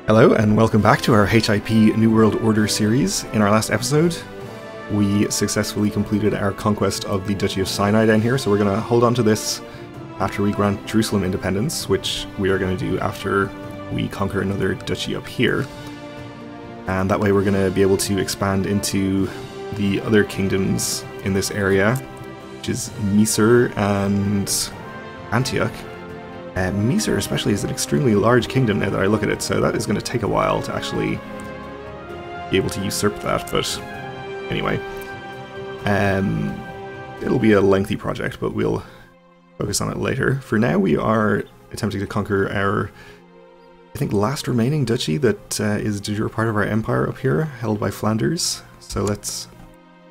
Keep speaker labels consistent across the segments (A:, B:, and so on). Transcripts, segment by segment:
A: Hello and welcome back to our HIP New World Order series. In our last episode, we successfully completed our conquest of the Duchy of Sinai down here, so we're going to hold on to this after we grant Jerusalem independence, which we are going to do after we conquer another duchy up here. And that way we're going to be able to expand into the other kingdoms in this area, which is Misr and Antioch. Misr especially is an extremely large kingdom now that I look at it, so that is going to take a while to actually be able to usurp that, but anyway. It'll be a lengthy project, but we'll focus on it later. For now we are attempting to conquer our, I think, last remaining duchy that is de jure part of our empire up here, held by Flanders. So let's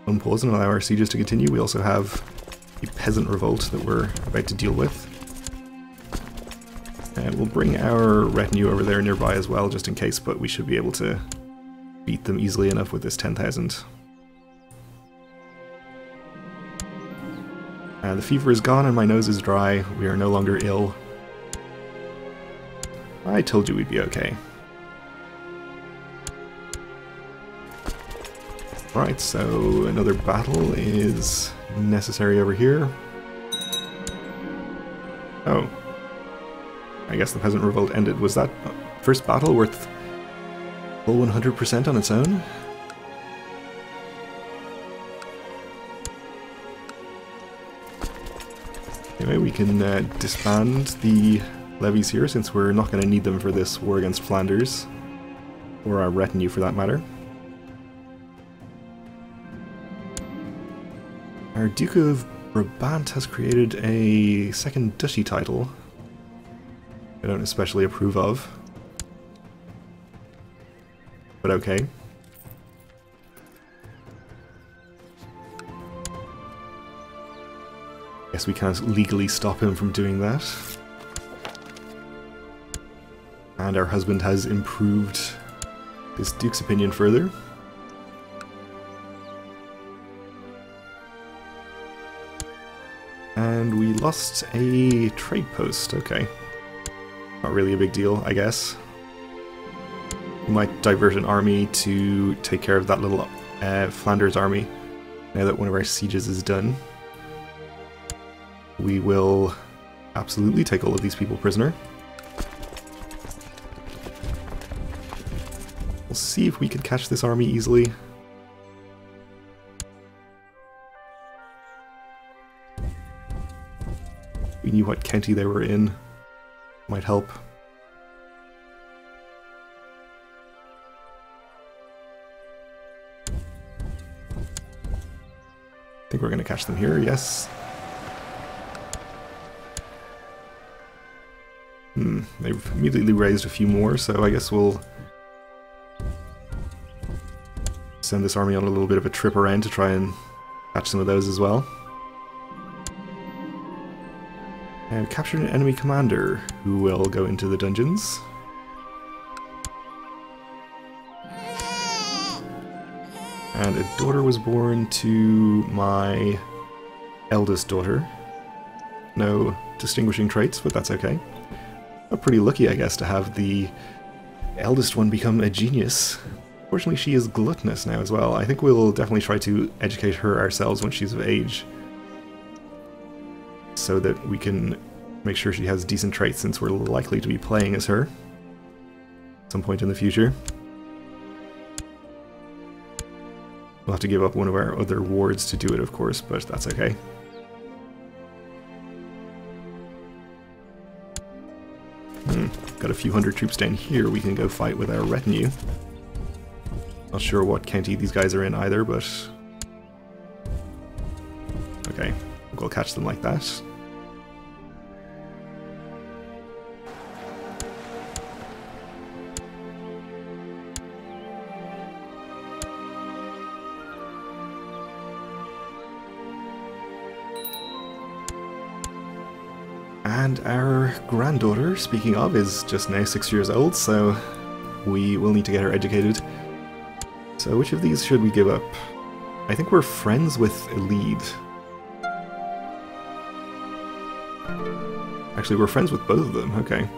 A: unpause and allow our sieges to continue. We also have a peasant revolt that we're about to deal with. And we'll bring our retinue over there nearby as well, just in case, but we should be able to beat them easily enough with this 10,000. The fever is gone and my nose is dry. We are no longer ill. I told you we'd be okay. Right, so another battle is necessary over here. Oh. I guess the peasant revolt ended. Was that first battle worth full 100% on its own? Anyway, we can disband the levies here since we're not going to need them for this war against Flanders, or our retinue for that matter. Our Duke of Brabant has created a second duchy title I don't especially approve of, but okay. Guess we can't legally stop him from doing that. And our husband has improved his Duke's opinion further. And we lost a trade post, okay. Not really a big deal, I guess. We might divert an army to take care of that little Flanders army now that one of our sieges is done. We will absolutely take all of these people prisoner. We'll see if we can catch this army easily. We knew what county they were in. Might help. I think we're going to catch them here, yes. They've immediately raised a few more, so I guess we'll send this army on a little bit of a trip around to try and catch some of those as well. And captured an enemy commander who will go into the dungeons. And a daughter was born to my eldest daughter. No distinguishing traits, but that's okay. I'm pretty lucky, I guess, to have the eldest one become a genius. Fortunately, she is gluttonous now as well. I think we'll definitely try to educate her ourselves when she's of age, so that we can make sure she has decent traits, since we're likely to be playing as her at some point in the future. We'll have to give up one of our other wards to do it, of course, but that's okay. Got a few hundred troops down here we can go fight with our retinue. Not sure what county these guys are in either, but okay, we'll catch them like that. And our granddaughter, speaking of, is just now 6 years old, so we will need to get her educated. So which of these should we give up? I think we're friends with Elide. Actually, we're friends with both of them, okay.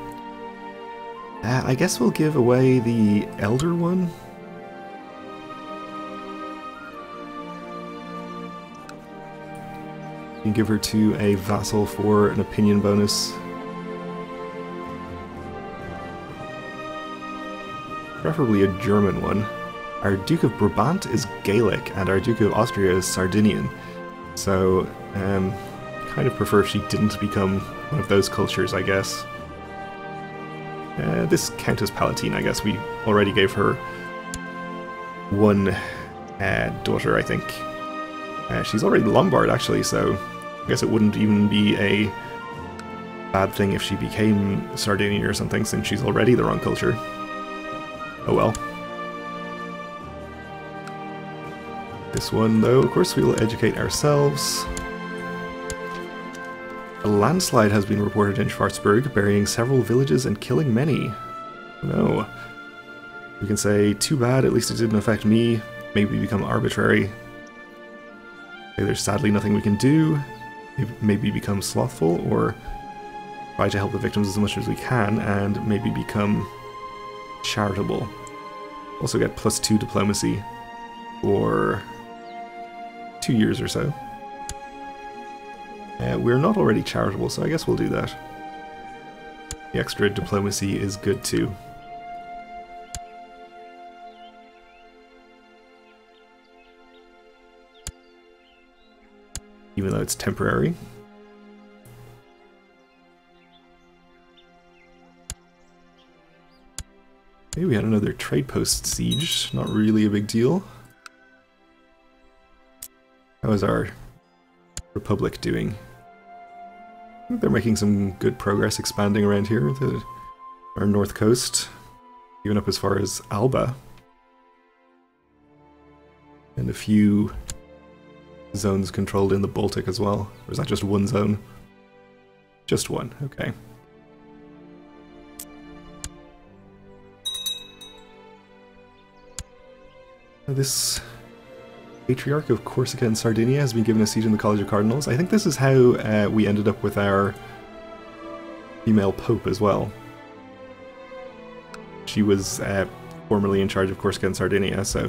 A: I guess we'll give away the elder one. You can give her to a vassal for an opinion bonus. Preferably a German one. Our Duke of Brabant is Gaelic, and our Duke of Austria is Sardinian. So, kind of prefer if she didn't become one of those cultures, I guess. This Countess Palatine, I guess we already gave her one daughter, I think. She's already Lombard, actually, so I guess it wouldn't even be a bad thing if she became Sardinian or something, since she's already the wrong culture. Oh well. This one, though, of course, we will educate ourselves. A landslide has been reported in Schwarzburg, burying several villages and killing many. No. We can say, too bad, at least it didn't affect me. Maybe become arbitrary. Okay, there's sadly nothing we can do. Maybe become slothful, or try to help the victims as much as we can, and maybe become charitable. Also get +2 diplomacy for 2 years or so. We're not already charitable, so I guess we'll do that. The extra diplomacy is good too. Even though it's temporary. Okay, we had another trade post siege, not really a big deal. How is our Republic doing? I think they're making some good progress expanding around here, our north coast, even up as far as Alba. And a few zones controlled in the Baltic as well. Or is that just one zone? Just one, okay. This Patriarch of Corsica and Sardinia has been given a seat in the College of Cardinals. I think this is how we ended up with our female Pope as well. She was formerly in charge of Corsica and Sardinia, so...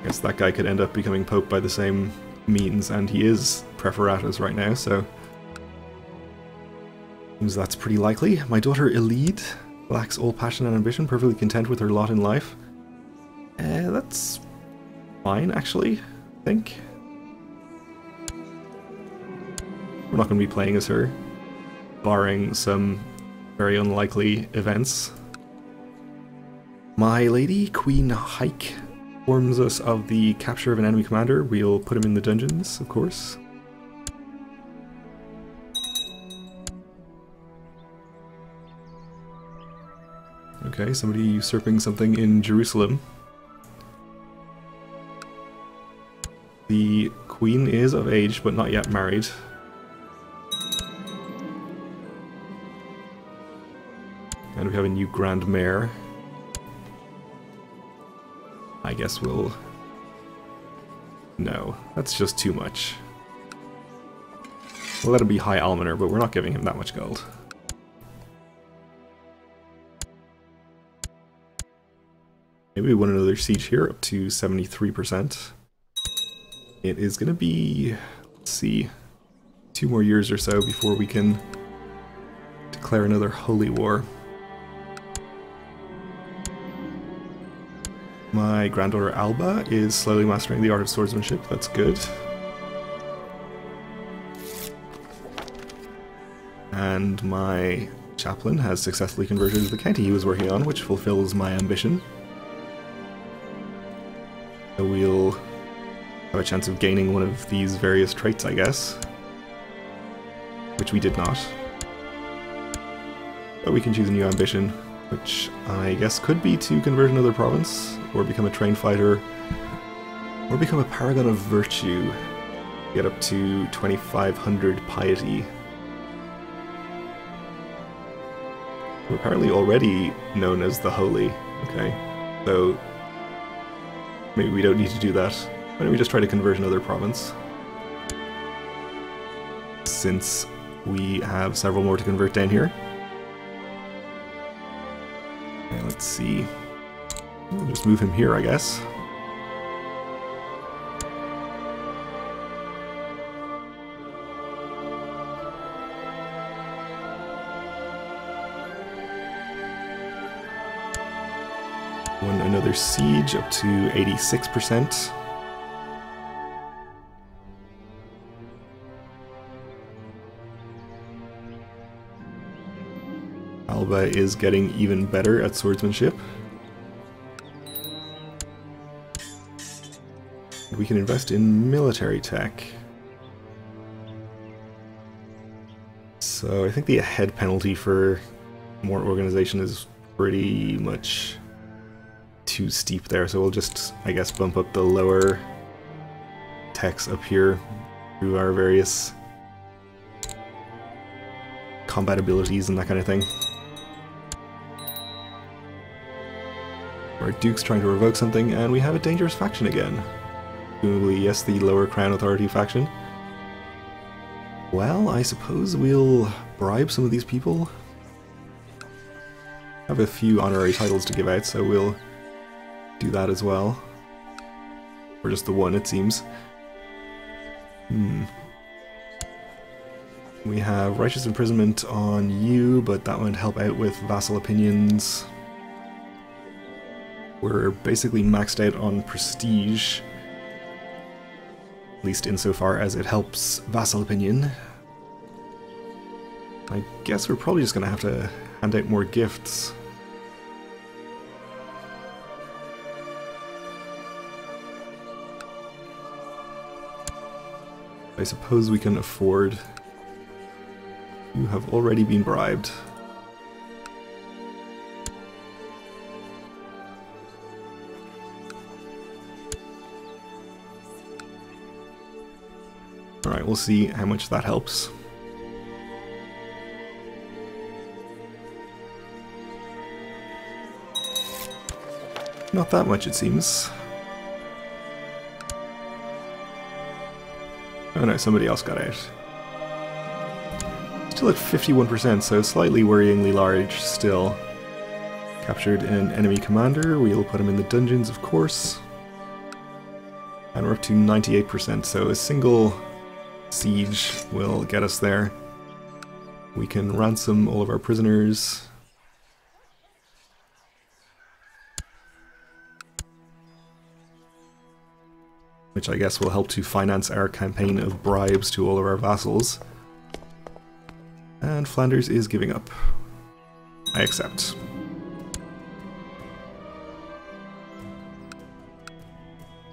A: I guess that guy could end up becoming Pope by the same means, and he is Preferatus right now, so... seems that's pretty likely. My daughter Elide lacks all passion and ambition, perfectly content with her lot in life. That's fine, actually, I think. We're not going to be playing as her, barring some very unlikely events. My lady, Queen Hike, informs us of the capture of an enemy commander. We'll put him in the dungeons, of course. Okay, somebody usurping something in Jerusalem. The queen is of age, but not yet married. And we have a new Grand Mayor. I guess we'll... No, that's just too much. We'll let him be High Almoner, but we're not giving him that much gold. Maybe we win another siege here, up to 73%. It is going to be, let's see, 2 more years or so before we can declare another holy war. My granddaughter Alba is slowly mastering the art of swordsmanship, that's good. And my chaplain has successfully converted the county he was working on, which fulfills my ambition. So we'll have a chance of gaining one of these various traits, I guess. Which we did not. But we can choose a new ambition, which I guess could be to convert another province, or become a trained fighter, or become a paragon of virtue. Get up to 2500 piety. We're apparently already known as the Holy, okay? So maybe we don't need to do that. Why don't we just try to convert another province? Since We have several more to convert down here. Okay, let's see. We'll just move him here, I guess. Won another siege up to 86%. Alba is getting even better at swordsmanship. We can invest in military tech. So I think the head penalty for more organization is pretty much too steep there, so we'll just, I guess, bump up the lower techs up here through our various combat abilities and that kind of thing. Our Duke's trying to revoke something, and we have a dangerous faction again. Presumably, yes, the lower Crown Authority faction. Well, I suppose we'll bribe some of these people. I have a few honorary titles to give out, so we'll do that as well. Or just the one, it seems. We have righteous imprisonment on you, but that won't help out with vassal opinions. We're basically maxed out on prestige, at least insofar as it helps vassal opinion. I guess we're probably just going to have to hand out more gifts. I suppose we can afford. You have already been bribed. Alright, we'll see how much that helps. Not that much, it seems. Oh no, somebody else got out. Still at 51%, so slightly worryingly large still. Captured an enemy commander, we'll put him in the dungeons, of course. And we're up to 98%, so a single siege will get us there. We can ransom all of our prisoners. Which I guess will help to finance our campaign of bribes to all of our vassals. And Flanders is giving up. I accept.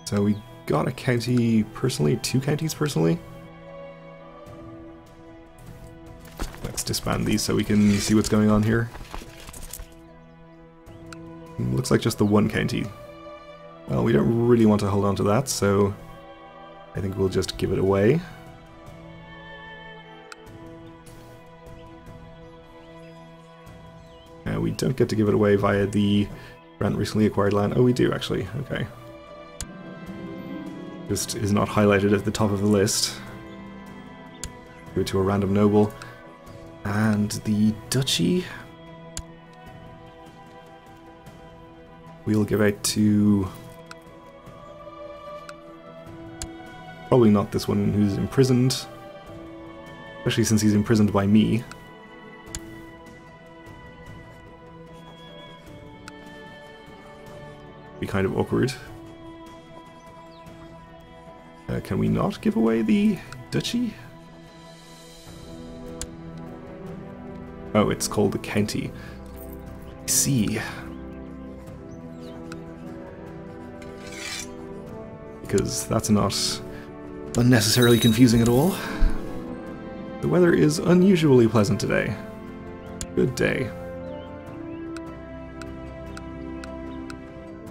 A: So we got a county personally, 2 counties personally. Let's disband these so we can see what's going on here. Looks like just the 1 county. Well, we don't really want to hold on to that, so I think we'll just give it away. We don't get to give it away via the grant recently acquired land. Oh, we do actually. Okay. Just is not highlighted at the top of the list. Give it to a random noble. And the duchy we'll give out to probably not this one who's imprisoned, especially since he's imprisoned by me. Be kind of awkward. Can we not give away the duchy? Oh, it's called the county. I see. Because that's not unnecessarily confusing at all. The weather is unusually pleasant today. Good day.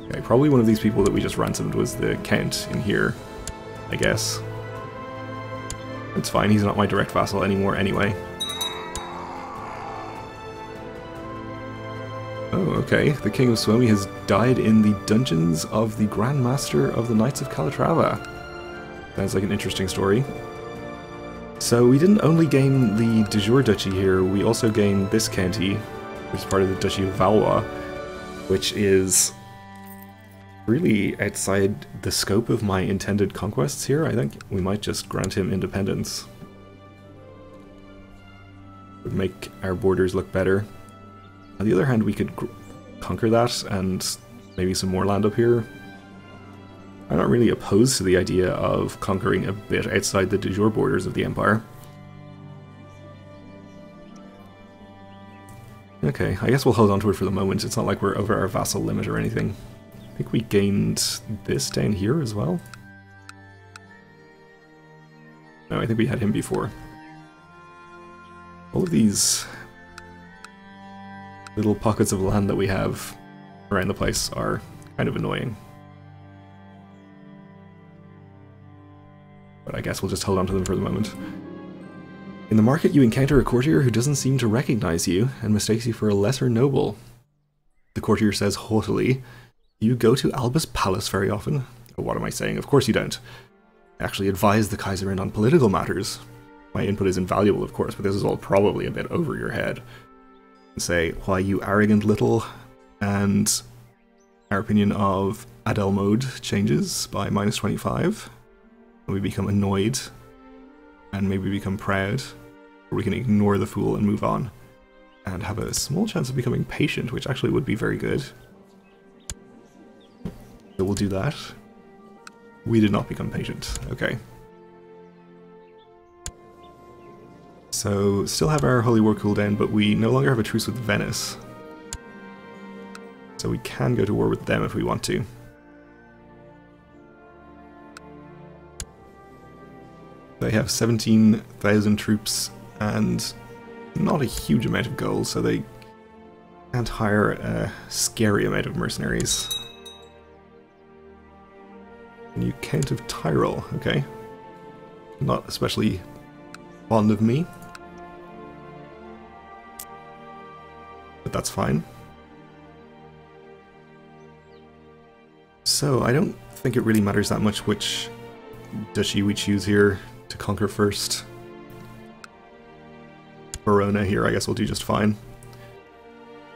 A: Okay, probably one of these people that we just ransomed was the count in here, I guess. It's fine, he's not my direct vassal anymore anyway. Oh, okay. The King of Suomi has died in the dungeons of the Grand Master of the Knights of Calatrava. Sounds like an interesting story. So we didn't only gain the de jure duchy here, we also gained this county, which is part of the Duchy of Valois, which is really outside the scope of my intended conquests here. I think we might just grant him independence. Would make our borders look better. On the other hand, we could conquer that and maybe some more land up here. I'm not really opposed to the idea of conquering a bit outside the de jure borders of the Empire. Okay, I guess we'll hold on to it for the moment. It's not like we're over our vassal limit or anything. I think we gained this down here as well. No, I think we had him before. All of these little pockets of land that we have around the place are kind of annoying. But I guess we'll just hold on to them for the moment. In the market you encounter a courtier who doesn't seem to recognize you and mistakes you for a lesser noble. The courtier says haughtily, "You go to Alba's palace very often?" Oh, what am I saying? Of course you don't. I actually advise the Kaiserin on political matters. My input is invaluable, of course, but this is all probably a bit over your head. And say, why, you arrogant little, and our opinion of Adel mode changes by -25. And we become annoyed, and maybe become proud, or we can ignore the fool and move on, and have a small chance of becoming patient, which actually would be very good. So we'll do that. We did not become patient. Okay. So, still have our Holy War cooldown, but we no longer have a truce with Venice. So we can go to war with them if we want to. They have 17,000 troops and not a huge amount of gold, so they can't hire a scary amount of mercenaries. New Count of Tyrol, okay. Not especially fond of me. But that's fine. So, I don't think it really matters that much which duchy we choose here to conquer first. Verona here, I guess we'll do just fine.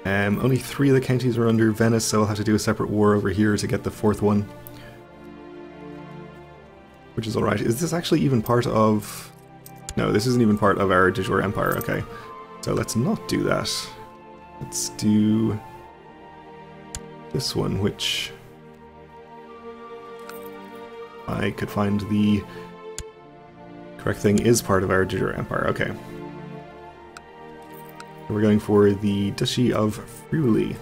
A: Only 3 of the counties are under Venice, so we'll have to do a separate war over here to get the 4th one. Which is alright. Is this actually even part of... No, this isn't even part of our de jure empire, okay. So let's not do that. Let's do this one, which I could find the correct thing is part of our de jure empire, okay. We're going for the Duchy of Friuli.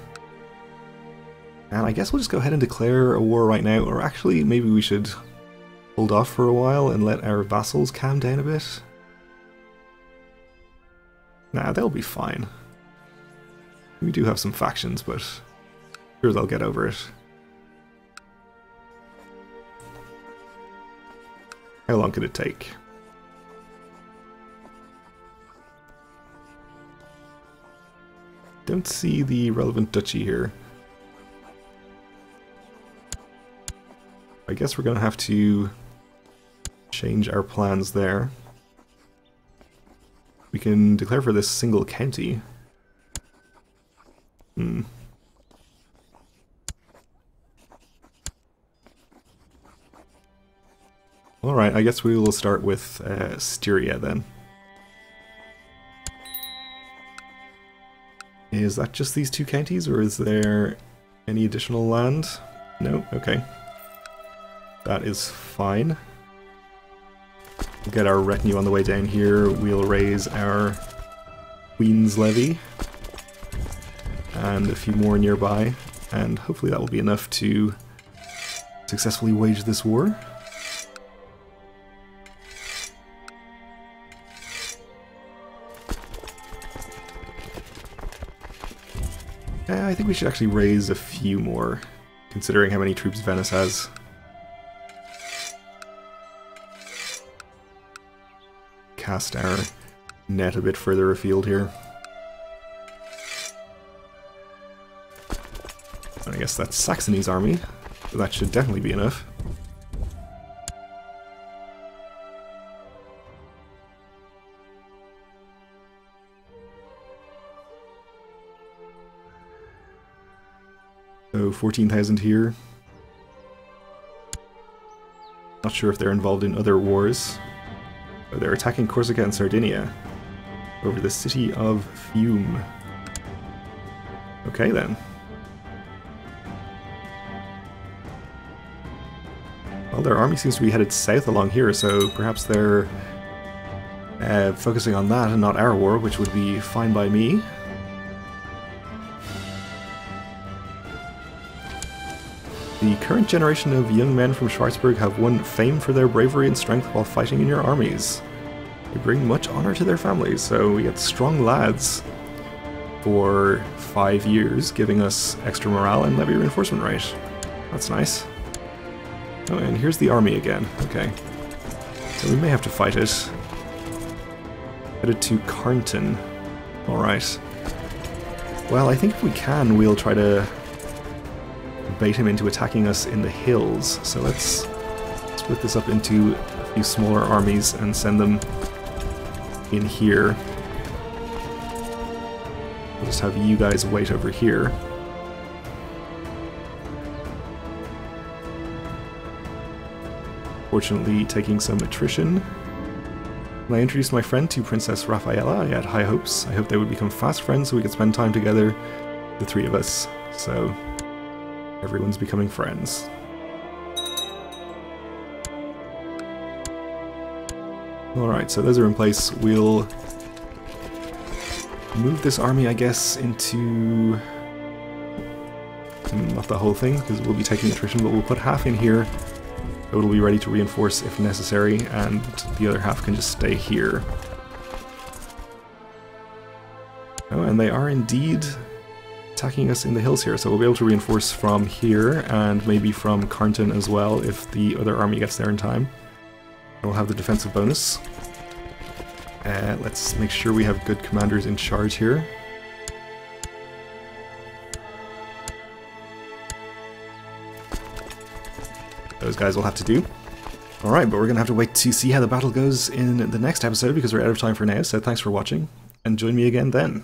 A: And I guess we'll just go ahead and declare a war right now, or actually maybe we should hold off for a while and let our vassals calm down a bit. Nah, they'll be fine. We do have some factions, but I'm sure they'll get over it. How long could it take? Don't see the relevant duchy here. I guess we're gonna have to change our plans there. We can declare for this single county. Alright, I guess we will start with Styria then. Is that just these 2 counties, or is there any additional land? No? Okay. That is fine. We'll get our retinue on the way down here. We'll raise our Queen's Levy. And a few more nearby. And hopefully that will be enough to successfully wage this war. I think we should actually raise a few more, considering how many troops Venice has. Cast our net a bit further afield here. I guess that's Saxony's army, so that should definitely be enough. So 14,000 here. Not sure if they're involved in other wars. Oh, they're attacking Corsica and Sardinia over the city of Fiume. Okay then. Well, their army seems to be headed south along here, so perhaps they're focusing on that and not our war, which would be fine by me. The current generation of young men from Schwarzburg have won fame for their bravery and strength while fighting in your armies. They bring much honor to their families, so we get strong lads for 5 years, giving us extra morale and levy reinforcement rate. That's nice. Oh, and here's the army again. Okay. So we may have to fight it. Headed to Carnton. Alright. Well, I think if we can, we'll try to bait him into attacking us in the hills. So let's split this up into a few smaller armies and send them in here. We'll just have you guys wait over here. Fortunately, taking some attrition. When I introduced my friend to Princess Raffaella, I had high hopes. I hoped they would become fast friends so we could spend time together, the three of us. So, everyone's becoming friends. Alright, so those are in place. We'll move this army, I guess, into... not the whole thing, because we'll be taking attrition, but we'll put half in here. So it'll be ready to reinforce if necessary, and the other half can just stay here. Oh, and they are indeed attacking us in the hills here, so we'll be able to reinforce from here, and maybe from Carnton as well, if the other army gets there in time. We'll have the defensive bonus. Let's make sure we have good commanders in charge here. Those guys will have to do. Alright, but we're going to have to wait to see how the battle goes in the next episode because we're out of time for now, so thanks for watching, and join me again then.